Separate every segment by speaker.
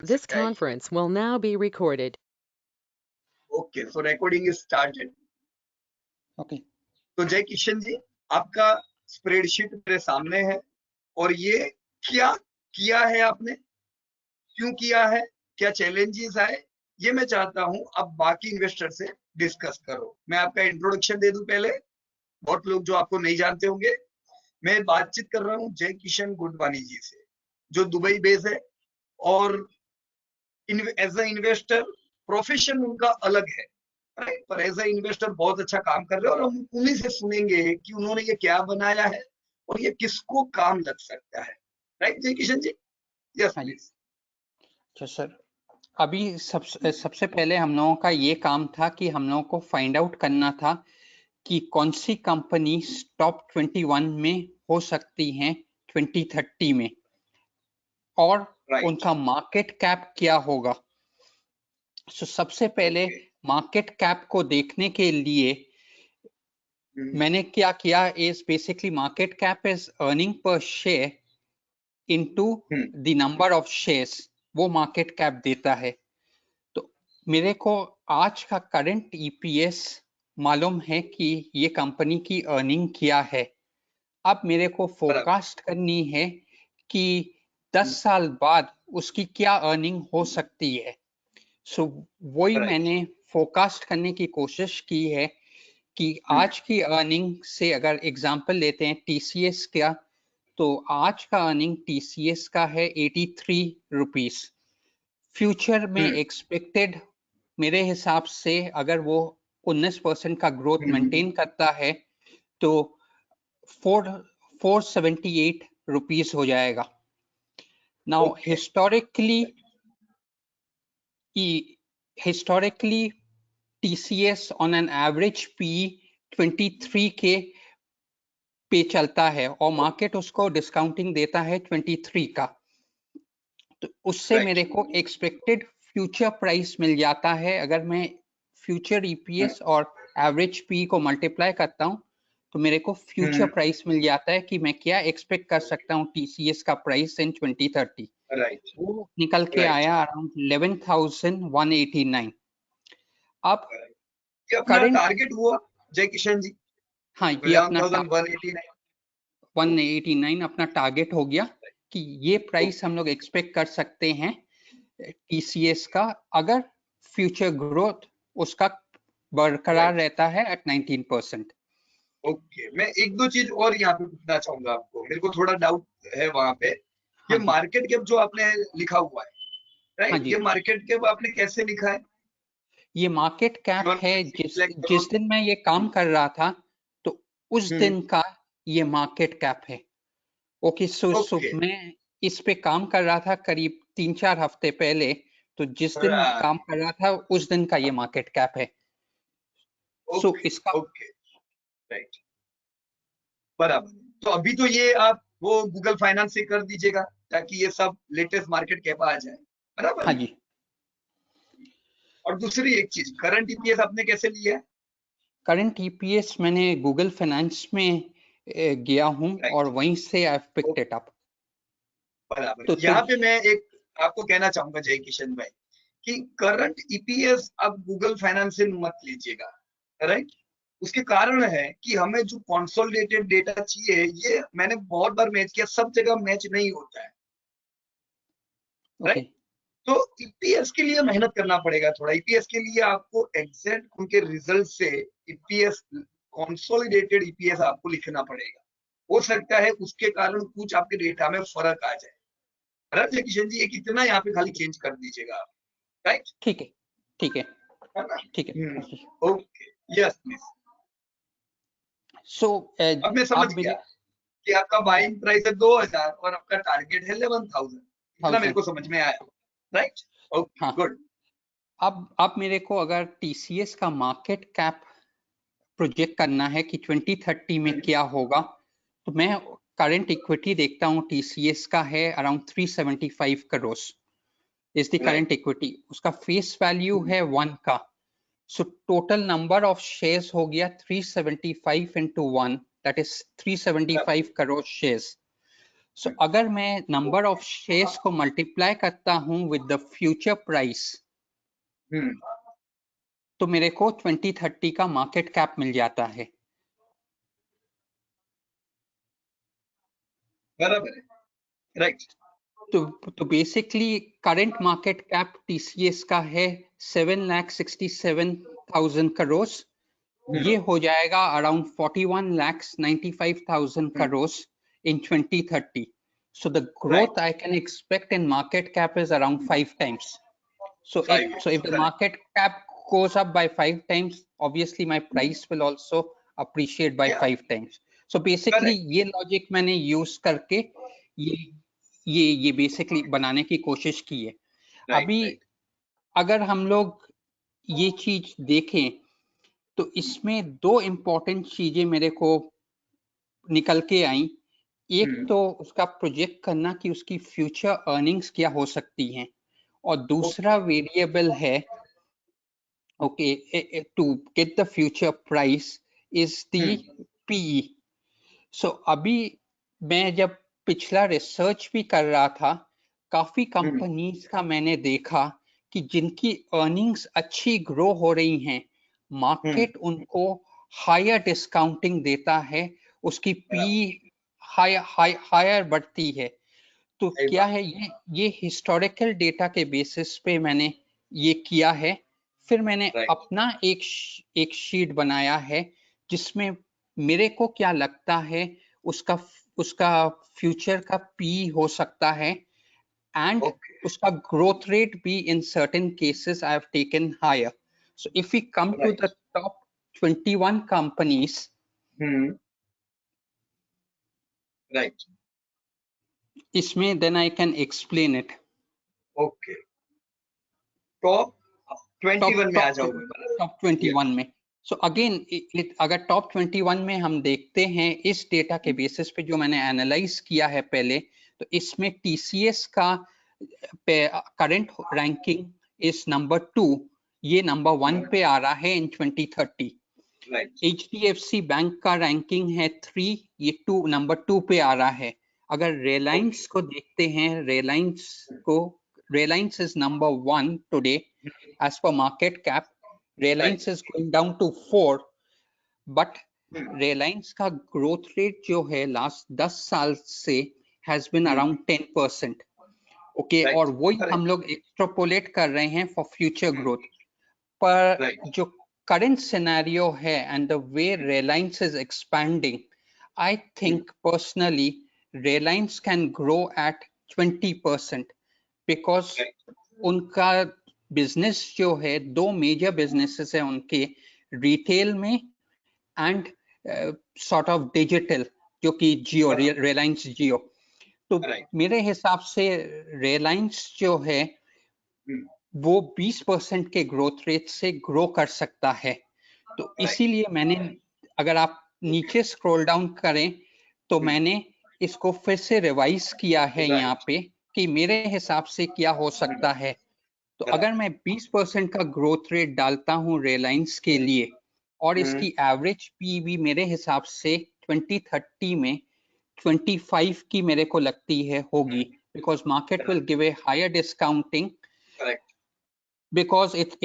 Speaker 1: This conference will now be recorded.
Speaker 2: Okay, so recording is started.
Speaker 3: Okay
Speaker 2: तो जय किशन जी, आपका spreadsheet मेरे सामने है और ये क्या किया है आपने, क्यों किया है, क्या चैलेंजेस आए, ये मैं चाहता हूं अब बाकी इन्वेस्टर से डिस्कस करो। मैं आपका इंट्रोडक्शन दे दूं पहले, बहुत लोग जो आपको नहीं जानते होंगे। मैं बातचीत कर रहा हूं जय किशन गुडवानी जी से, जो दुबई बेस है और एज अ इन्वेस्टर प्रोफेशन उनका अलग है, राइट, पर एज अ इन्वेस्टर बहुत अच्छा काम कर रहे हैं और हम उन्हीं से सुनेंगे कि उन्होंने ये क्या बनाया है और ये किसको काम लग सकता है, राइट जय किशन जी? यस
Speaker 3: हाँ जी।
Speaker 2: प्लीज।
Speaker 3: अच्छा सर, अभी सबसे पहले हम लोगों का ये काम था कि हम लोगों को फाइंड आउट करना था कि कौन सी कंपनी टॉप 21 में हो सकती हैं 2030 में और
Speaker 2: राइट,
Speaker 3: उनका मार्केट कैप क्या होगा। सो सबसे पहले मार्केट कैप को देखने के लिए मैंने क्या किया is basically market cap is earning per share into the number of shares, वो मार्केट कैप देता है। तो मेरे को आज का करंट ईपीएस मालूम है कि ये कंपनी की अर्निंग क्या है। अब मेरे को फोरकास्ट करनी है कि 10 साल बाद उसकी क्या अर्निंग हो सकती है। सो वही मैंने फोरकास्ट करने की कोशिश की है कि आज की अर्निंग से अगर एग्जांपल लेते हैं टीसीएस का, तो आज का अर्निंग टीसीएस का है 83 रुपीस। फ्यूचर में एक्सपेक्टेड मेरे हिसाब से अगर वो 19% का ग्रोथ मेंटेन करता है तो 478 रुपीस हो जाएगा। Now historically TCS on an average PE 23 के पे चलता है और मार्केट उसको डिस्काउंटिंग देता है 23 का, तो उससे मेरे को एक्सपेक्टेड फ्यूचर प्राइस मिल जाता है। अगर मैं फ्यूचर ईपीएस और एवरेज पी को मल्टीप्लाई करता हूं तो मेरे को फ्यूचर प्राइस मिल जाता है कि मैं क्या एक्सपेक्ट कर सकता हूं टीसीएस का प्राइस इन 2030।
Speaker 2: राइट,
Speaker 3: वो निकल के आया अराउंड 11,189। अब
Speaker 2: ये अपना
Speaker 3: करंट,
Speaker 2: टारगेट हुआ जय किशन जी?
Speaker 3: हाँ ये अपना
Speaker 2: 11,189
Speaker 3: 189 अपना टारगेट हो गया कि ये प्राइस हम लोग एक्सपेक्ट कर सकते हैं टीसीएस का अगर फ्यूचर ग्रोथ उसका बरकरार रहता है एट 19%।
Speaker 2: ओके, मैं एक दो चीज और यहाँ पे पूछना चाहूंगा आपको, मेरे को थोड़ा डाउट है वहां पे। ये मार्केट कैप जो आपने लिखा हुआ है, राइट, ये मार्केट कैप आपने कैसे लिखा है?
Speaker 3: ये मार्केट कैप है जिस दिन मैं ये काम कर रहा था तो उस दिन का ये मार्केट कैप है। ओके, सो मैं इस पे काम कर रहा था करीब 3-4 हफ्ते पहले, तो जिस दिन काम कर रहा था उस दिन का ये मार्केट कैप है। सो इसका
Speaker 2: राइट, बराबर। तो अभी तो ये आप वो गूगल फाइनेंस से कर दीजिएगा ताकि ये सब लेटेस्ट मार्केट कैप आ जाए, बराबर?
Speaker 3: हाँ जी।
Speaker 2: और दूसरी एक चीज, करंट ईपीएस आपने कैसे लिया है?
Speaker 3: करंट ईपीएस मैंने गूगल फाइनेंस में गया हूं और वहीं से आई पिक्ड इट अप।
Speaker 2: बराबर। यहाँ पे मैं एक आपको कहना चाहूंगा जय किशन भाई कि करंट ईपीएस आप गूगल फाइनेंस से मत लीजिएगा, राइट। उसके कारण है कि हमें जो कंसोलिडेटेड डेटा चाहिए, ये मैंने बहुत बार मैच किया, सब जगह मैच नहीं होता है, राइट। तो ईपीएस के लिए मेहनत करना पड़ेगा थोड़ा। ईपीएस के लिए आपको एग्जैक्ट उनके रिजल्ट से ईपीएस, कंसोलिडेटेड ईपीएस आपको लिखना पड़ेगा। हो सकता है उसके कारण कुछ आपके डेटा में फर्क आ जाए, राइट किशन जी? एक इतना यहाँ पे खाली चेंज कर दीजिएगा आप, राइट?
Speaker 3: ठीक है, ठीक है, ठीक है।
Speaker 2: Okay, yes please.
Speaker 3: सो
Speaker 2: अब मैं समझ गया कि आपका बाइंग प्राइस है 2000 और आपका टारगेट है 11,000। इतना मेरे को समझ में आया, राइट? Okay, good.
Speaker 3: अब मेरे को अगर टीसीएस का मार्केट कैप प्रोजेक्ट करना है कि 2030 में क्या होगा, तो मैं करंट इक्विटी देखता हूँ टीसीएस का है around 375 crore is the current equity. उसका फेस वैल्यू है 1 का, so total number of shares हो गया 375 into 1, that is 375 crore shares. So अगर मैं नंबर ऑफ शेयर्स को मल्टीप्लाई करता हूं विद द फ्यूचर प्राइस, तो मेरे को 2030 का मार्केट कैप मिल जाता है।
Speaker 2: बराबर है, राइट।
Speaker 3: तो basically current market cap TCS का है 7,67,000 करोड़। ये हो जाएगा around 41,95,000 crore in 2030. So the growth I can expect in market cap is around 5 times. So if the market cap goes up by 5 times, obviously my price will also appreciate by 5 times. So basically ये logic मैंने use करके ये basically बनाने की कोशिश की है। अभी अगर हम लोग ये चीज देखें तो इसमें दो इम्पोर्टेंट चीजें मेरे को निकल के आई। एक तो उसका प्रोजेक्ट करना कि उसकी फ्यूचर अर्निंग्स क्या हो सकती हैं, और दूसरा वेरिएबल है okay to get the future price is the PE. So अभी मैं जब पिछला रिसर्च भी कर रहा था, काफी कंपनीज का मैंने देखा कि जिनकी अर्निंग्स अच्छी ग्रो हो रही हैं, मार्केट उनको हायर डिस्काउंटिंग देता है, उसकी पी हायर बढ़ती है। तो क्या है ये हिस्टोरिकल डेटा के बेसिस पे मैंने ये किया है। फिर मैंने अपना एक शीट बनाया है जिसमें मेरे को क्या लगता है उसका फ्यूचर का पी हो सकता है, and उसका growth rate be in certain cases I have taken higher. So if we come to the top 21 companies,
Speaker 2: right,
Speaker 3: इसमें then I can explain it.
Speaker 2: Okay. Top 21 में आ जाओगे।
Speaker 3: Top 21 में। So again, अगर top 21 में हम देखते हैं इस डेटा के बेसिस पे जो मैंने एनालाइज किया है पहले, तो इसमें TCS का करंट रैंकिंग इज नंबर 2, ये नंबर 1 पे आ रहा है इन 2030। HDFC बैंक का रैंकिंग है 3, ये नंबर 2 पे आ रहा है। अगर रिलायंस को देखते हैं, Reliance is number 1 today as per market cap. Reliance is going down to 4, but Reliance का ग्रोथ रेट जो है लास्ट 10 साल से हैज बीन अराउंड 10%। ओके, और वही हम लोग एक्सट्रापोलेट कर रहे हैं फॉर फ्यूचर ग्रोथ। पर जो करंट सिनेरियो है and the way Reliance is expanding, I think personally Reliance can grow at 20%, because उनका बिजनेस जो है, दो मेजर बिजनेसेस है उनके, रिटेल में एंड सॉर्ट ऑफ डिजिटल, जो कि जियो, रिलायंस जियो। तो मेरे हिसाब से रिलायंस जो है वो 20% के ग्रोथ रेट से ग्रो कर सकता है। तो इसीलिए मैंने, अगर आप नीचे स्क्रॉल डाउन करें तो मैंने इसको फिर से रिवाइज किया है यहाँ पे कि मेरे हिसाब से क्या हो सकता है। तो अगर मैं 20% का ग्रोथ रेट डालता हूँ रिलायंस के लिए, और इसकी एवरेज पीवी मेरे हिसाब से 2030 में 25 की मेरे को लगती है होगी, because market will give a higher discounting, because it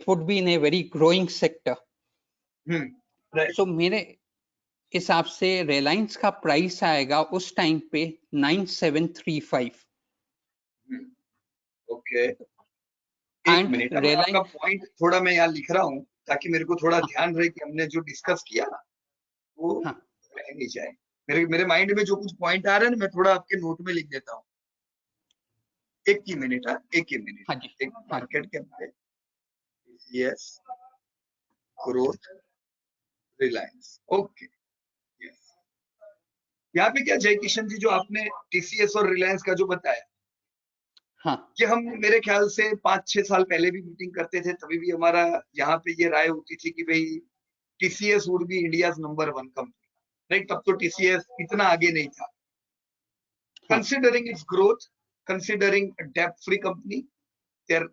Speaker 3: would be in a very growing sector. So मेरे हिसाब से रिलायंस का प्राइस आएगा उस टाइम पे 9735।
Speaker 2: ओके, एक मिनट, आपका पॉइंट थोड़ा मैं यहाँ लिख रहा हूँ ताकि मेरे को थोड़ा ध्यान रहे कि हमने जो डिस्कस किया ना वो रह नहीं जाए। मेरे माइंड में जो कुछ पॉइंट आ रहे हैं ना, मैं थोड़ा आपके नोट में लिख देता हूँ। एक ही मिनट, एक मार्केट के अंदर yes growth Reliance. Okay, yes. यहाँ पे क्या जय किशन जी, जो आपने टीसीएस और रिलायंस का जो बताया, कि हम मेरे ख्याल से 5-6 साल पहले भी मीटिंग करते थे, तभी भी हमारा यहाँ पे ये राय होती थी कि भाई TCS would be India's number 1 company, right? तब तो टीसीएस इतना आगे नहीं था। कंसिडरिंग इट्स ग्रोथ, कंसिडरिंग डेब्ट free company, their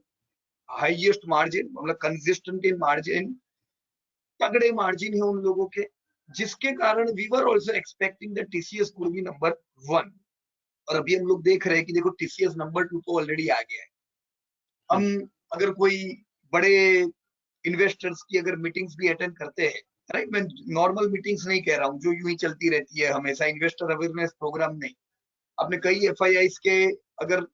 Speaker 2: highest margin, मतलब कंसिस्टेंट इन मार्जिन, तगड़े मार्जिन है उन लोगों के, जिसके कारण we were also expecting that TCS could be number 1। और अभी हम लोग देख रहे हैं कि देखो टीसीएस नंबर 2 तो ऑलरेडी आ गया है। हम अगर कोई बड़े इन्वेस्टर्स की अगर मीटिंग्स भी अटेंड करते हैं, राइट, मैं नॉर्मल मीटिंग्स नहीं कह रहा हूँ जो यूं ही चलती रहती है हमेशा, इन्वेस्टर अवेयरनेस प्रोग्राम नहीं, आपने कई एफआईआईस के अगर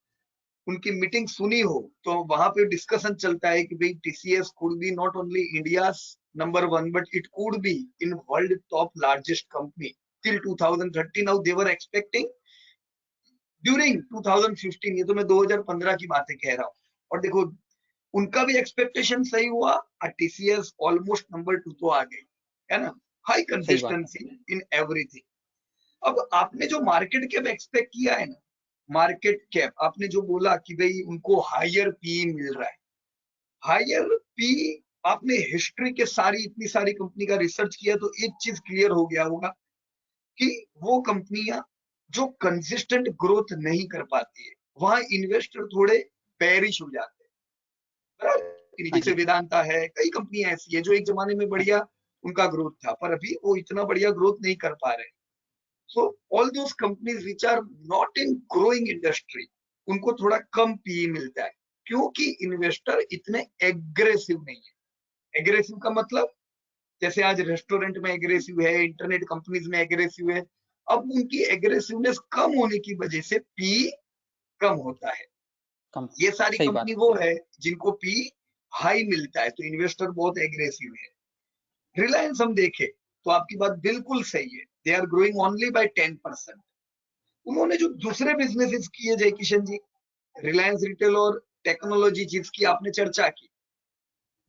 Speaker 2: उनकी मीटिंग सुनी हो तो वहां पे डिस्कशन चलता है कि भाई TCS could B not only India's number 1 but it could be in world top largest company till 2030। Now they were expecting during 2015, ये तो मैं 2015 की बातें कह रहा हूँ, और देखो उनका भी एक्सपेक्टेशन सही हुआ और टीसीएस ऑलमोस्ट नंबर 2 तो आ गई, है ना, हाई कंसिस्टेंसी इन एवरीथिंग। अब आपने जो मार्केट कैप एक्सपेक्ट किया है ना, मार्केट कैप आपने जो बोला कि भाई उनको हायर पी मिल रहा है, हायर पी, आपने हिस्ट्री के सारी इतनी सारी कंपनी का रिसर्च किया तो एक चीज क्लियर हो गया होगा कि वो कंपनियां जो कंसिस्टेंट ग्रोथ नहीं कर पाती है वहां इन्वेस्टर थोड़े बेरिश हो जाते हैं। जैसे वेदांता है, कई कंपनियां ऐसी है जो एक जमाने में बढ़िया उनका ग्रोथ था, पर अभी वो इतना बढ़िया ग्रोथ नहीं कर पा रहे। So all those companies which are not in growing industry, उनको थोड़ा कम पीई मिलता है क्योंकि इन्वेस्टर इतने एग्रेसिव नहीं है। एग्रेसिव का मतलब जैसे आज रेस्टोरेंट में एग्रेसिव है, इंटरनेट कंपनीज में एग्रेसिव है, अब उनकी एग्रेसिवनेस कम होने की वजह से पी कम होता है। ये सारी कंपनी वो है जिनको पी हाई मिलता है तो इन्वेस्टर बहुत एग्रेसिव है। रिलायंस हम देखें तो आपकी बात बिल्कुल सही है, they are growing only by 10%। उन्होंने जो दूसरे बिजनेसेस किए जय किशन जी, रिलायंस रिटेल और टेक्नोलॉजी जिसकी आपने चर्चा की,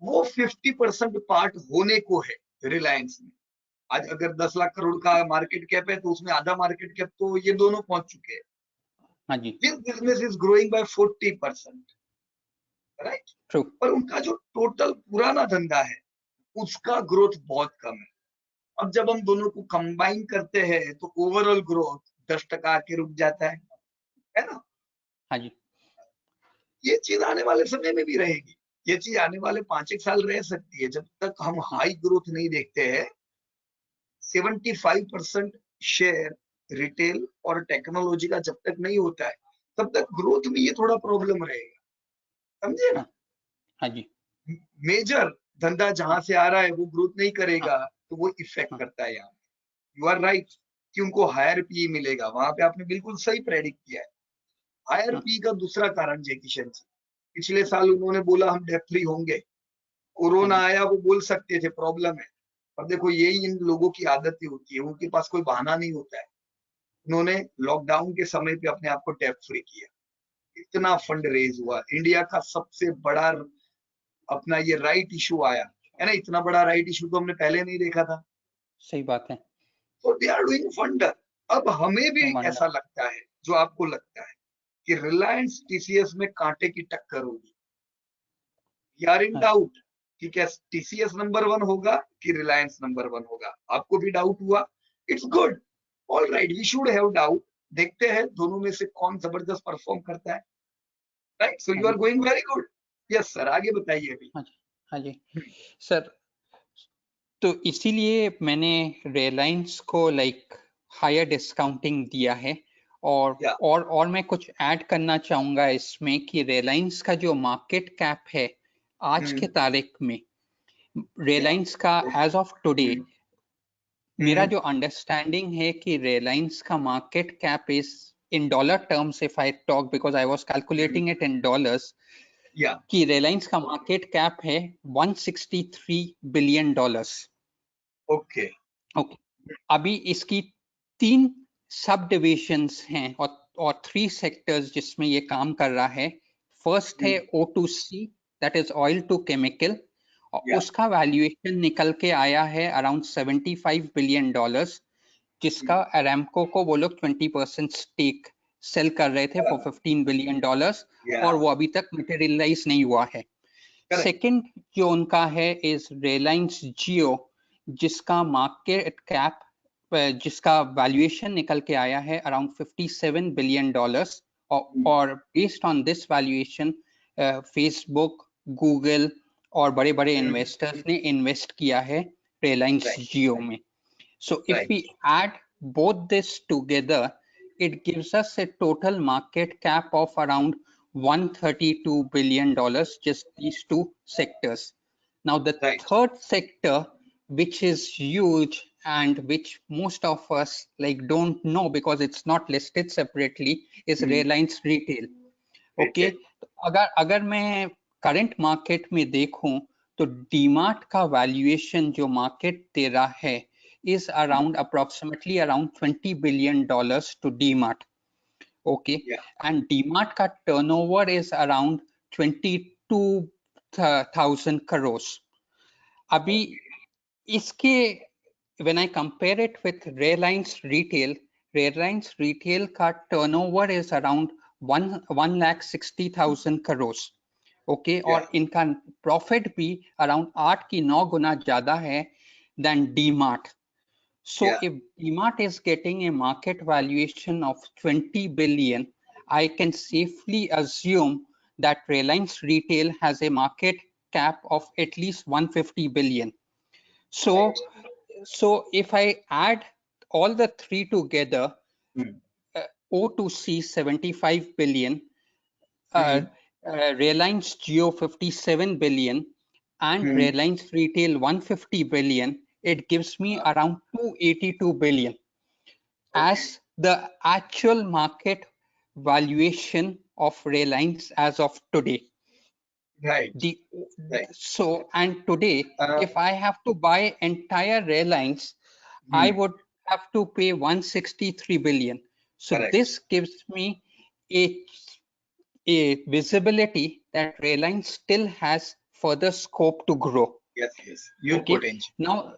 Speaker 2: वो 50% पार्ट होने को है रिलायंस में। आज अगर 10 लाख करोड़ का मार्केट कैप है तो उसमें आधा मार्केट कैप तो ये दोनों पहुंच चुके हैं। हाँ जी, this business is growing by 40%, right, true. पर उनका जो टोटल पुराना धंधा है उसका ग्रोथ बहुत कम है। अब जब हम दोनों को कंबाइन करते हैं तो ओवरऑल ग्रोथ 10% आके रुक जाता है ना। हाँ जी, ये चीज आने वाले समय में भी रहेगी, ये चीज आने वाले 5-1 साल रह सकती है जब तक हम हाई ग्रोथ नहीं देखते हैं। 75% शेयर रिटेल और टेक्नोलॉजी का जब तक नहीं होता है तब तक ग्रोथ में ये थोड़ा प्रॉब्लम रहेगा, समझे ना। हाँ जी, मेजर धंधा जहां से आ रहा है वो ग्रोथ नहीं करेगा तो वो इफेक्ट करता है यहाँ। यू आर राइट कि उनको हायर पी मिलेगा, वहां पे आपने बिल्कुल सही प्रेडिक्ट किया है। हायर पी का दूसरा कारण जय किशन जी, पिछले साल उन्होंने बोला हम डेट फ्री होंगे, कोरोना आया, वो बोल सकते थे प्रॉब्लम है, पर देखो यही इन लोगों की आदत ही होती है, उनके पास कोई बहाना नहीं होता है। उन्होंने लॉकडाउन के समय पे अपने आप को डेट फ्री किया, इतना फंड रेज हुआ, इंडिया का सबसे बड़ा अपना ये राइट इशू आया है ना, इतना बड़ा राइट इशू तो हमने पहले नहीं देखा था। सही बात है। तो दे आर डूइंग फंडर। अब हमें भी ऐसा लगता है जो आपको लगता है कि रिलायंस टीसीएस में कांटे की टक्कर होगी, यार इन डाउट कि क्या टीसीएस नंबर 1 होगा कि रिलायंस नंबर 1 होगा। आपको भी डाउट हुआ, it's good, all right, we should have doubt. देखते हैं दोनों में से कौन जबरदस्त परफॉर्म करता है, right. So you are going very good. Yes sir, आगे बताइए अभी। हाँ जी सर, तो इसीलिए मैंने रिलायंस को लाइक हायर डिस्काउंटिंग दिया है। और मैं कुछ ऐड करना चाहूंगा इसमें कि रिलायंस का जो मार्केट कैप है आज के तारीख में, रिलायंस का एज ऑफ टुडे, मेरा जो अंडरस्टैंडिंग है कि रिलायंस का market cap is in dollar terms, if I talk because I was calculating it in dollars, कि रिलायंस का मार्केट कैप है $163 बिलियन। ओके ओके, अभी इसकी 3 सब डिविजन्स हैं और 3 सेक्टर्स जिसमें ये काम कर रहा है। फर्स्ट है O2C, that is oil to chemical, और उसका वैल्यूएशन निकल के आया है अराउंड $75 बिलियन, जिसका अराम्को को वो लोग 20% स्टेक सेल कर रहे थे फॉर $15 बिलियन, और वो अभी तक मटेरियलाइज नहीं हुआ है। सेकंड जो उनका है इज रिलायंस जियो, जिसका मार्केट कैप, जिसका वैल्यूएशन निकल के आया है अराउंड $57 बिलियन, और based on this valuation Facebook, Google और बड़े बड़े इन्वेस्टर्स ने इन्वेस्ट किया है रिलायंस जियो में। So if we add both this together,
Speaker 3: it gives us a total market cap of around $132 billion, just these two sectors. Now, the
Speaker 2: Right.
Speaker 3: third sector, which is huge and which most of us like don't know because it's not listed separately, is Reliance Retail. Okay, अगर मैं current market में देखूं तो डीमार्ट का valuation जो market दे रहा है is around approximately around $20 billion to DMart. Okay, and DMart का turnover is around 22,000 crores. अभी इसके when I compare it with Reliance Retail का turnover is around 1,60,000 crores. Okay, और इनका प्रॉफिट भी अराउंड 8 की 9 गुना ज्यादा है than DMart. So if DMart is getting a market valuation of 20 billion, I can safely assume that Reliance Retail has a market cap of at least 150 billion. So if I add all the three together, O2C 75 billion, Reliance Jio 57 billion, and Reliance Retail 150 billion, it gives me around 282 billion as the actual market valuation of Reliance as of today.
Speaker 2: Right.
Speaker 3: So, and today, if I have to buy entire Reliance, I would have to pay 163 billion. So this gives me a visibility that Reliance still has further scope to grow.
Speaker 2: Yes, huge potential.
Speaker 3: Now,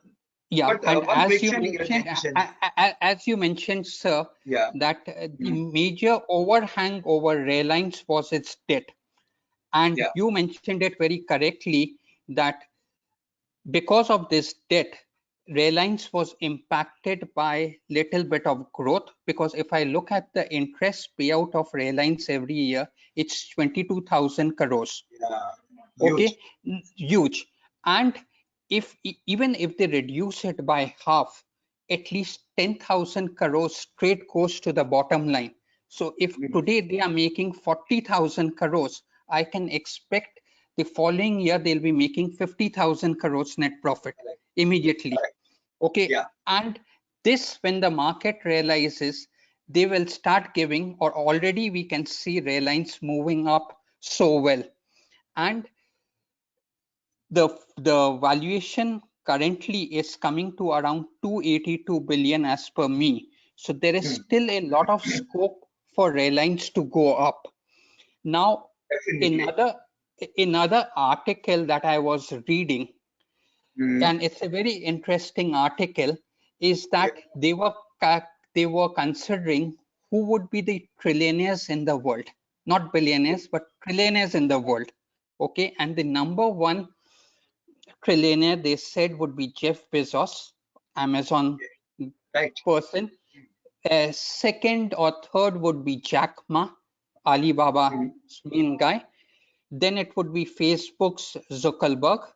Speaker 3: and as you mentioned, sir, that the major overhang over Reliance was its debt. And you mentioned it very correctly that because of this debt, Reliance was impacted by little bit of growth, because if I look at the interest payout of Reliance every year, it's 22,000 crores.
Speaker 2: Huge.
Speaker 3: Okay, huge. And even if they reduce it by half, at least 10,000 crores straight goes to the bottom line. So if today they are making 40,000 crores, I can expect the following year they'll be making 50,000 crores net profit immediately. Okay, and this, when the market realizes, they will start giving, or already we can see Reliance moving up so well. And the valuation currently is coming to around 282 billion as per me. So there is still a lot of scope for Reliance to go up. Now, another article that I was reading, and it's a very interesting article, is that they were considering who would be the trillionaires in the world, not billionaires, but trillionaires in the world. Okay, and the number one trillionaire they said would be Jeff Bezos, Amazon person. Second or third would be Jack Ma, Alibaba's main guy. Then it would be Facebook's Zuckerberg,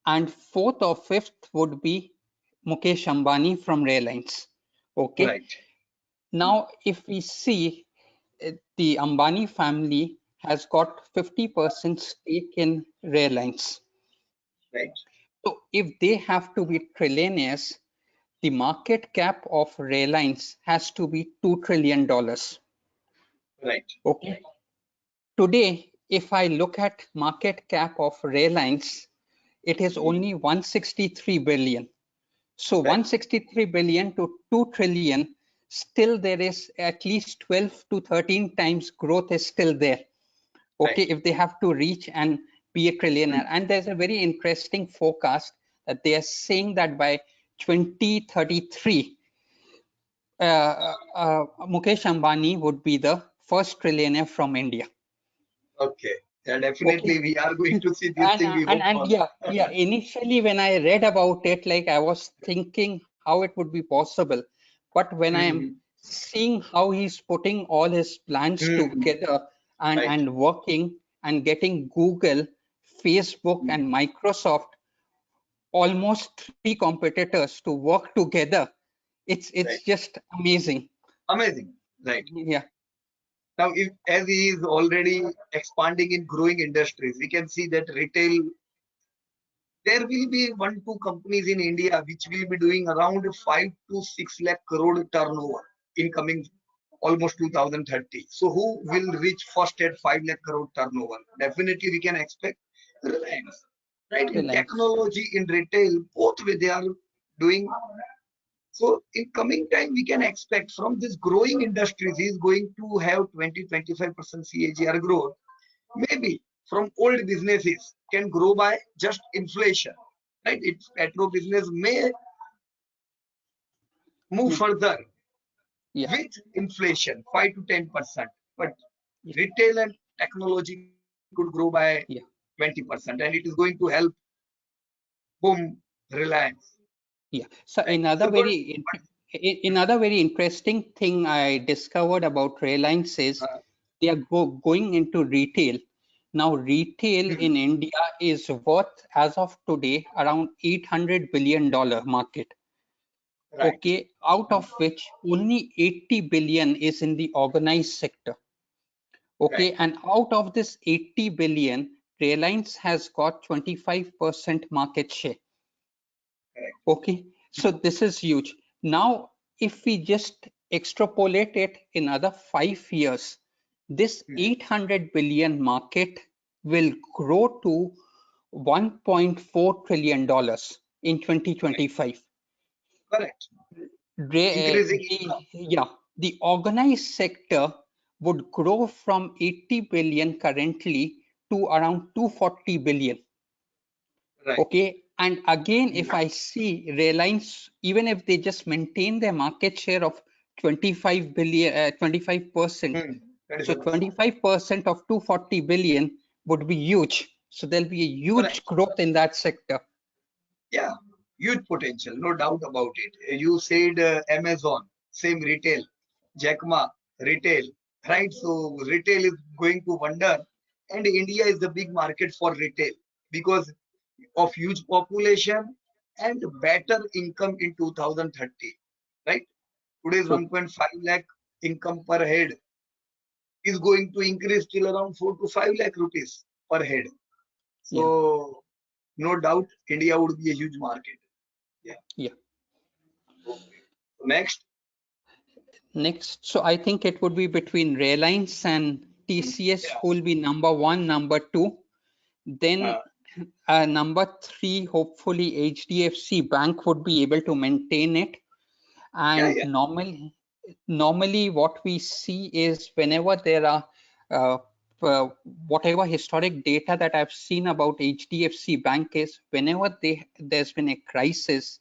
Speaker 3: and fourth or fifth would be Mukesh Ambani from Reliance. Okay. Now, if we see, the Ambani family has got 50% stake in Reliance. So if they have to be trillionaires, the market cap of Reliance has to be $2 trillion. Okay. Today, if I look at market cap of Reliance, it is only 163 billion. So 163 billion to 2 trillion, still there is at least 12 to 13 times growth is still there. Okay, if they have to reach and be a trillionaire. And there's a very interesting forecast that they are saying that by 2033, Mukesh Ambani would be the first trillionaire from India.
Speaker 2: Okay. Yeah, definitely we are going to see this thing.
Speaker 3: Initially when I read about it, like I was thinking how it would be possible. But when I am seeing how he's putting all his plans together and working and getting Google, Facebook and Microsoft, almost 3 competitors to work together, it's just amazing.
Speaker 2: Amazing. Right.
Speaker 3: Yeah.
Speaker 2: Now, if as he is already expanding in growing industries, we can see that retail, there will be 1-2 companies in India which will be doing around 5 to 6 lakh crore turnover in coming almost 2030. So who will reach first at 5 lakh crore turnover? Definitely we can expect Reliance. Right? In
Speaker 3: Reliance.
Speaker 2: technology, in retail, both way they are doing. So in coming time, we can expect from this growing industries, he is going to have 20-25% CAGR growth. Maybe from old businesses can grow by just inflation, right? Its petro business may move
Speaker 3: Yeah.
Speaker 2: further
Speaker 3: Yeah.
Speaker 2: with inflation, 5 to 10%. But
Speaker 3: Yeah.
Speaker 2: retail and technology could grow by
Speaker 3: Yeah.
Speaker 2: 20%, and it is going to help boom Reliance.
Speaker 3: Yeah. So
Speaker 2: Right? So good.
Speaker 3: another very interesting thing I discovered about Reliance is
Speaker 2: Uh,
Speaker 3: they are going into retail. Now, retail
Speaker 2: hmm,
Speaker 3: in India is worth, as of today, around $800 billion market.
Speaker 2: right.
Speaker 3: Okay, out of which only 80 billion is in the organized sector.
Speaker 2: Right.
Speaker 3: Okay, and out of this 80 billion, Reliance has got 25% market share.
Speaker 2: Correct.
Speaker 3: Okay, so this is huge. Now, if we just extrapolate it in other 5 years, this
Speaker 2: Hmm,
Speaker 3: 800 billion market will grow to $1.4 trillion in
Speaker 2: right.
Speaker 3: 2025.
Speaker 2: Correct. Increasing income.
Speaker 3: Yeah, the organized sector would grow from 80 billion currently to around 240 billion.
Speaker 2: Right.
Speaker 3: Okay, and again,
Speaker 2: Hmm,
Speaker 3: if I see Reliance, even if they just maintain their market share of 25 billion, 25%,
Speaker 2: hmm,
Speaker 3: so
Speaker 2: 25%.
Speaker 3: 25% of 240 billion would be huge. So there'll be a huge
Speaker 2: Correct.
Speaker 3: growth in that sector.
Speaker 2: Yeah, huge potential, no doubt about it. You said Amazon, same retail, Jack Ma, retail, right? So retail is going to wonder, and India is the big market for retail because of huge population and better income in 2030, right? Today's
Speaker 3: True.
Speaker 2: 1.5 lakh income per head is going to increase till around 4 to 5 lakh rupees per head.
Speaker 3: Yeah.
Speaker 2: So no doubt India would be a huge market. Yeah.
Speaker 3: Yeah.
Speaker 2: Okay. Next.
Speaker 3: Next, so I think it would be between Reliance and TCS,
Speaker 2: Yeah.
Speaker 3: who will be number one, number two. Then
Speaker 2: Uh,
Speaker 3: number three, hopefully HDFC Bank would be able to maintain it.
Speaker 2: yeah.
Speaker 3: And
Speaker 2: Yeah.
Speaker 3: normally what we see is whenever there are uh, uh, whatever historic data that I've seen about HDFC Bank is whenever there's been a crisis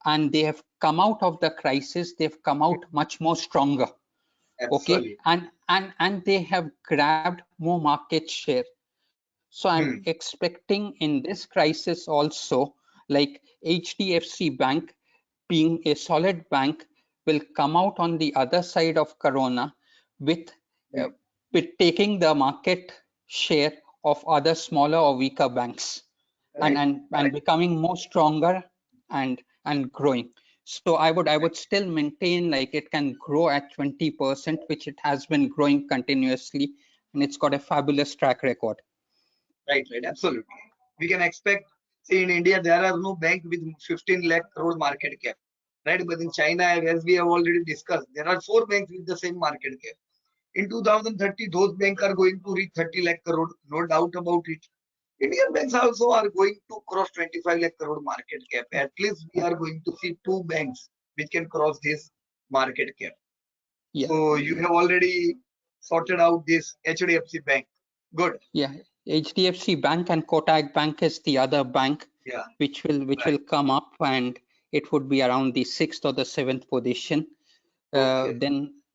Speaker 3: and they have come out of the crisis, they've come out much more stronger. Okay,
Speaker 2: Absolutely.
Speaker 3: and they have grabbed more market share. So I'm
Speaker 2: Hmm.
Speaker 3: expecting in this crisis also, like HDFC Bank being a solid bank will come out on the other side of corona with uh,
Speaker 2: Hmm.
Speaker 3: with taking the market share of other smaller or weaker banks and
Speaker 2: Right.
Speaker 3: and
Speaker 2: Correct.
Speaker 3: becoming more stronger and growing. So I would
Speaker 2: Right.
Speaker 3: still maintain like it can grow at 20%, which it has been growing continuously, and it's got a fabulous track record.
Speaker 2: Right. Right. Absolutely. We can expect. See, in India, there are no bank with 15 lakh crore market cap. Right. But in China, as we have already discussed, there are 4 banks with the same market cap. In 2030, those banks are going to reach 30 lakh crore. No doubt about it. Indian banks also are going to cross 25 lakh crore market cap. At least we are going to see 2 banks which can cross this market cap.
Speaker 3: Yeah.
Speaker 2: So you have already sorted out this HDFC Bank. Good.
Speaker 3: Yeah, HDFC Bank and Kotak Bank is the other bank
Speaker 2: Yeah.
Speaker 3: which will
Speaker 2: Right.
Speaker 3: come up, and it would be around the sixth or the seventh position.
Speaker 2: Okay.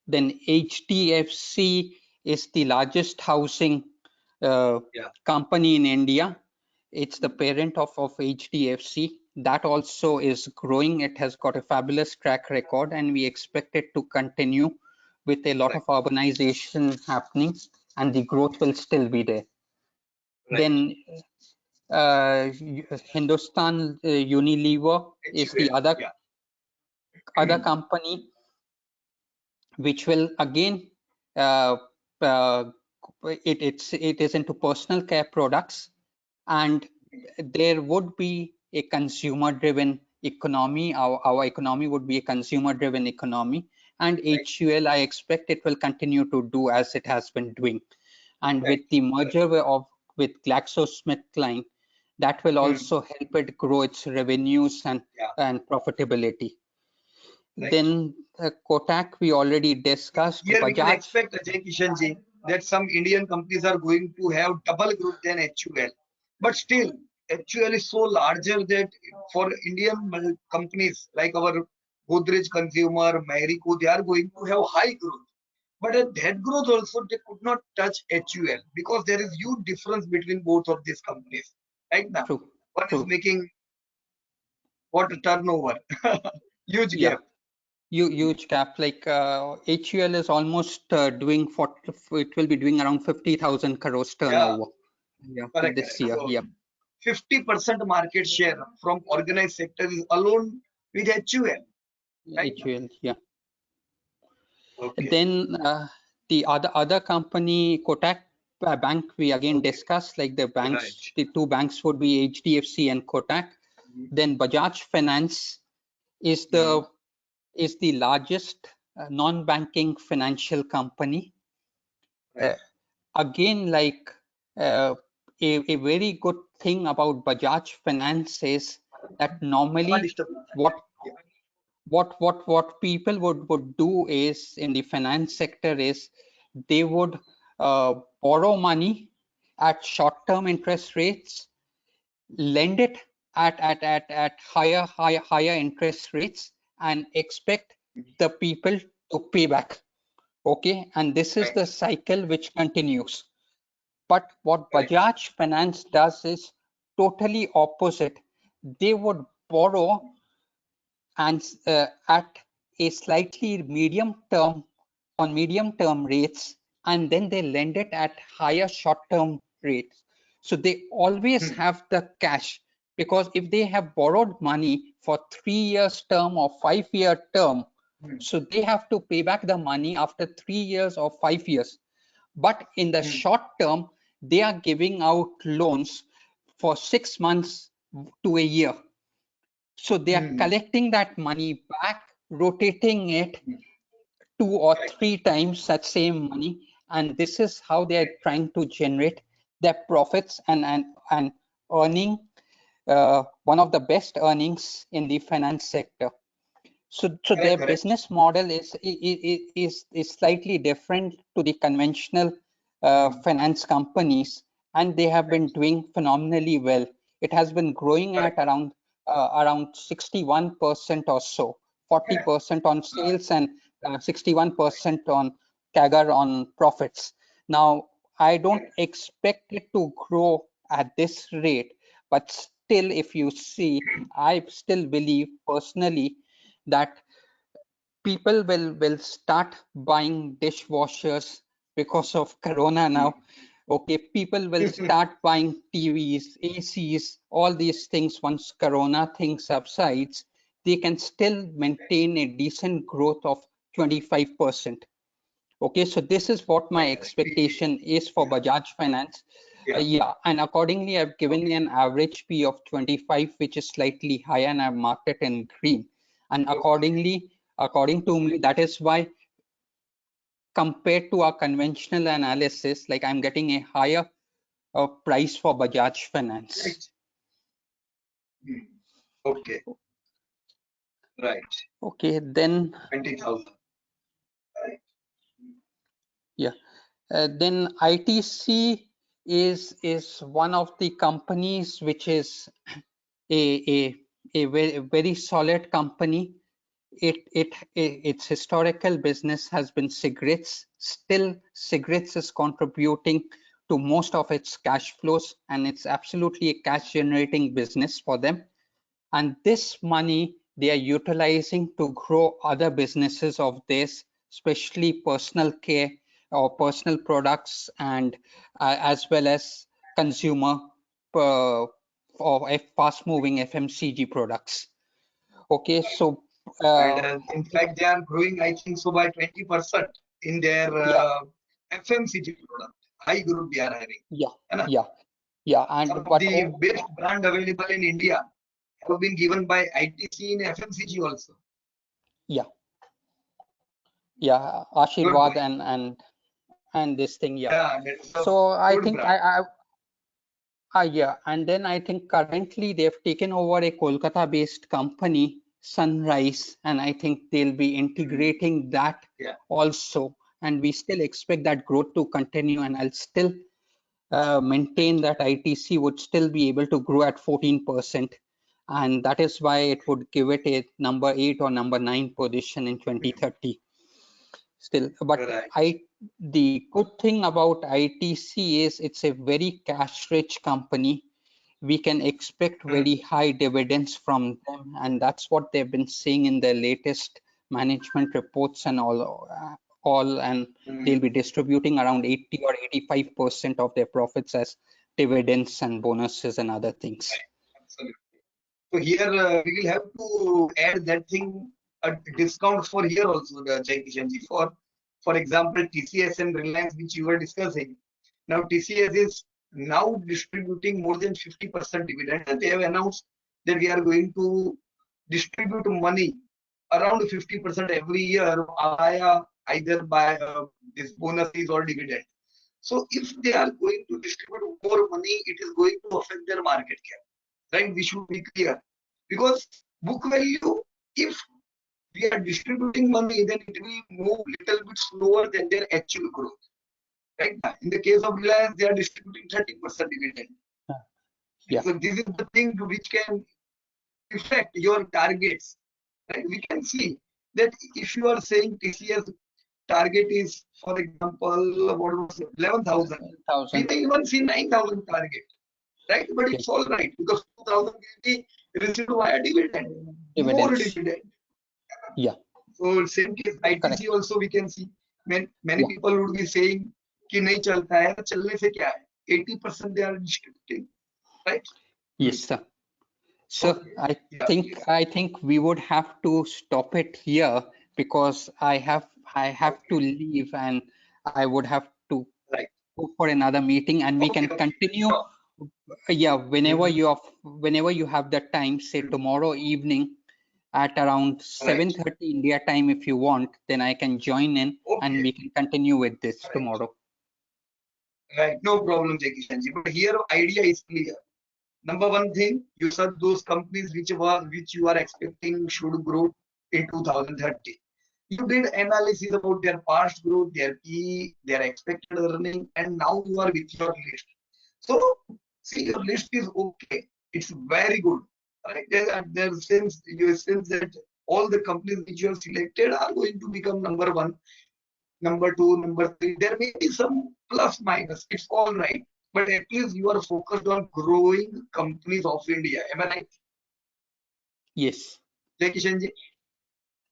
Speaker 3: Then HDFC is the largest housing
Speaker 2: Yeah.
Speaker 3: company in India. It's the parent of HDFC. That also is growing. It has got a fabulous track record, and we expect it to continue with a lot
Speaker 2: Right.
Speaker 3: of urbanization happening, and the growth will still be there.
Speaker 2: Right.
Speaker 3: Then Hindustan Unilever is the
Speaker 2: HUL.
Speaker 3: other
Speaker 2: Yeah.
Speaker 3: other company which will again uh, uh, it is into personal care products, and there would be a consumer driven economy. Our economy would be a consumer driven economy, and
Speaker 2: Right.
Speaker 3: HUL, I expect it will continue to do as it has been doing. And
Speaker 2: Right.
Speaker 3: with the merger with GlaxoSmithKline, that will also help it grow its revenues
Speaker 2: Yeah.
Speaker 3: and profitability.
Speaker 2: Right.
Speaker 3: Then Kotak we already discussed.
Speaker 2: Here we can
Speaker 3: Bajaj,
Speaker 2: expect, Ajay Kishan ji, that some Indian companies are going to have double growth than HUL. But still, HUL is so larger that for Indian companies like our Godrej Consumer, Marico, they are going to have high growth. But at that growth also, they could not touch HUL because there is huge difference between both of these companies. Right now,
Speaker 3: true,
Speaker 2: one is
Speaker 3: true.
Speaker 2: making what turnover, huge
Speaker 3: Yeah,
Speaker 2: gap.
Speaker 3: huge gap. Like HUL is almost doing 40, it will be doing around 50,000 crores
Speaker 2: Yeah,
Speaker 3: turnover. Yeah,
Speaker 2: correct,
Speaker 3: this
Speaker 2: correct.
Speaker 3: year.
Speaker 2: So
Speaker 3: Yep.
Speaker 2: 50% market share from organized sector is alone with HUL, right now.
Speaker 3: HUL. Yeah.
Speaker 2: Okay,
Speaker 3: Then the other company, Kotak Bank, we again
Speaker 2: okay,
Speaker 3: discussed, like the
Speaker 2: right.
Speaker 3: banks, the two banks would be HDFC and Kotak. Then Bajaj Finance is
Speaker 2: Mhm.
Speaker 3: the largest non-banking financial company.
Speaker 2: Right.
Speaker 3: Again, like uh, a very good thing about Bajaj Finance is that
Speaker 2: Can't
Speaker 3: normally
Speaker 2: disturb.
Speaker 3: what
Speaker 2: Yeah.
Speaker 3: what people would do is in the finance sector is they would borrow money at short-term interest rates, lend it at higher interest rates, and expect the people to pay back. Okay, and this is
Speaker 2: Right.
Speaker 3: the cycle which continues. But what
Speaker 2: Correct.
Speaker 3: Bajaj Finance does is totally opposite. They would borrow and at a slightly medium term rates, and then they lend it at higher short term rates. So they always
Speaker 2: Hmm.
Speaker 3: have the cash, because if they have borrowed money for 3 years term or 5 year term,
Speaker 2: Hmm.
Speaker 3: so they have to pay back the money after 3 years or 5 years. But in the
Speaker 2: Hmm.
Speaker 3: short term, they are giving out loans for 6 months to a year. So they are
Speaker 2: Hmm.
Speaker 3: collecting that money back, rotating it 2 or 3 times that same money, and this is how they are trying to generate their profits and earning one of the best earnings in the finance sector. So
Speaker 2: Correct.
Speaker 3: their
Speaker 2: Correct.
Speaker 3: business model is slightly different to the conventional
Speaker 2: Hmm.
Speaker 3: finance companies, and they have been
Speaker 2: Right.
Speaker 3: doing phenomenally well. It has been growing at
Speaker 2: Correct.
Speaker 3: around 61% or so,
Speaker 2: Yeah.
Speaker 3: 40% on sales and 61% on CAGR on profits. Now, I don't
Speaker 2: Correct.
Speaker 3: expect it to grow at this rate, but still, if you see, I still believe personally that people will start buying dishwashers because of corona
Speaker 2: Hmm.
Speaker 3: now. Okay, people will start buying TVs, ACs, all these things. Once corona thing subsides, they can still maintain a decent growth of 25%. Okay, so this is what my
Speaker 2: Correct. Correct.
Speaker 3: expectation is for
Speaker 2: Yeah.
Speaker 3: Bajaj Finance.
Speaker 2: Yeah.
Speaker 3: Yeah, and accordingly, I've given
Speaker 2: Okay.
Speaker 3: an average P of 25, which is slightly higher, and I've marked it in green. And
Speaker 2: Okay.
Speaker 3: according to me, that is why compared to our conventional analysis, like I'm getting a higher price for Bajaj Finance.
Speaker 2: Right. Hmm. Okay. Right.
Speaker 3: Okay, then
Speaker 2: 20,000. Right.
Speaker 3: yeah, then ITC is one of the companies which is a very solid company. Its historical business has been cigarettes. Still, cigarettes is contributing to most of its cash flows, and it's absolutely a cash generating business for them. And this money they are utilizing to grow other businesses of theirs, especially personal care or personal products, and as well as consumer or fast moving FMCG products. Okay, so
Speaker 2: in fact, they are growing, I think so, by 20% in their FMCG product. High growth they are having.
Speaker 3: And
Speaker 2: some of
Speaker 3: but
Speaker 2: the best brand available in India have been given by ITC in FMCG also.
Speaker 3: Ashirwad and this thing. So I think
Speaker 2: brand.
Speaker 3: And then I think currently they've taken over a Kolkata-based company, Sunrise, and I think they'll be integrating that also. And we still expect that growth to continue, and I'll still maintain that ITC would still be able to grow at 14%, and that is why it would give it a number 8 or number 9 position in 2030. Still, but the good thing about ITC is it's a very cash-rich company. We can expect very high dividends from them, and that's what they've been seeing in their latest management reports and all. And they'll be distributing around 80 or 85% of their profits as dividends and bonuses and other things.
Speaker 2: Absolutely. So here we will have to add that thing, a discount for here also, Jai Kishanji. For example, TCS and Reliance, which you were discussing. Now TCS is now distributing more than 50% dividend, and they have announced that we are going to distribute money around 50% every year via either by this bonuses or dividend. So if they are going to distribute more money, it is going to affect their market cap, right? We should be clear, because book value, if we are distributing money, then it will move little bit slower than their actual growth. Right? In the case of Reliance, they are distributing 30% dividend. So this is the thing which can affect your targets. Right? We can see that if you are saying TCS target is, for example, what was it, 11,000. We may even see 9,000 target. Right? But it's all right, because 2,000 will be received via dividend. More dividend. So same case ITC also we can see. Many people would be saying कि नहीं चलता है, चलने से क्या है? 80% they are distributing, right?
Speaker 3: Yes, sir. So I think we would have to stop it here, because I have to leave, and I would have to go for another meeting, and we can continue. Whenever you have the time, say tomorrow evening at around 7:30 India time, if you want, then I can join in and we can continue with this tomorrow.
Speaker 2: Right, no problem, Jai Kishanji. But here idea is clear. Number one thing, you said those companies which you are expecting should grow in 2030. You did analysis about their past growth, their PE, their expected earning, and now you are with your list. So see, your list is okay. It's very good. Right? There's sense that all the companies which you have selected are going to become number 1, number 2, number 3. There may be some plus minus. It's all right. But at least you are focused on growing companies of India. Am I right?
Speaker 3: Yes.
Speaker 2: Jai Kishanji?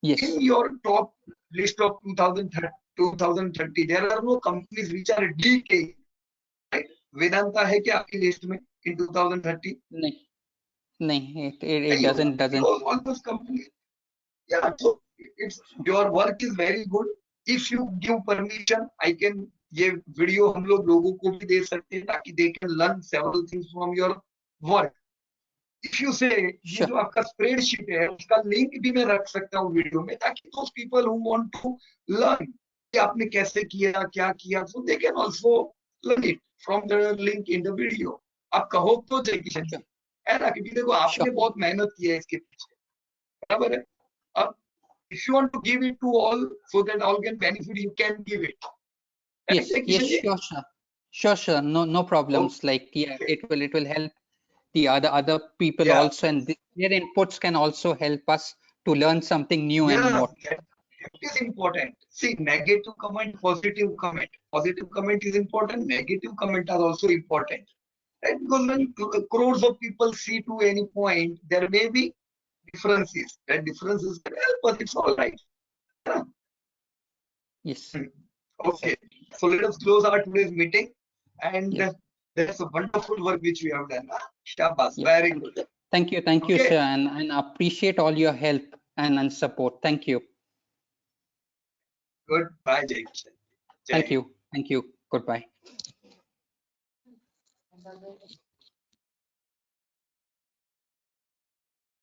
Speaker 3: Yes.
Speaker 2: In your top list of 2030, there are no companies which are decaying. Right? Vedanta hai kya aapki list mein in 2030?
Speaker 3: It doesn't.
Speaker 2: All those companies. Yeah, so your work is very good. If you give permission, I can ये video हम लोगों को भी दे सकते हैं ताकि they can learn several things from your work. If you say ये जो आपका स्प्रेडशीट है उसका लिंक भी मैं रख सकता हूँ वीडियो में, ताकि those people who want to learn कि आपने कैसे किया, क्या किया, so they can also learn it from the link in the video. आप कहो तो जय किशन जी, है ना, क्योंकि देखो आपने बहुत मेहनत की है इसके पीछे, बराबर है. अब if you want to give it to all so that all can benefit, you can give it.
Speaker 3: Yes, sure. No problems. Like it will help the other people also, and their inputs can also help us to learn something new and more.
Speaker 2: It is important. See, negative comment, positive comment. Positive comment is important. Negative comment are also important. Right? Because when crores of people see to any point, there may be differences. That differences can help, but it's all right. Yeah.
Speaker 3: Yes.
Speaker 2: Okay. So let us close our today's meeting, and that's a wonderful work which we have done. Shabas, very good.
Speaker 3: Thank you, sir, and I appreciate all your help and support. Thank you.
Speaker 2: Goodbye, Jai Kishan. Jai
Speaker 3: Thank
Speaker 2: Hind.
Speaker 3: you. Thank you. Goodbye.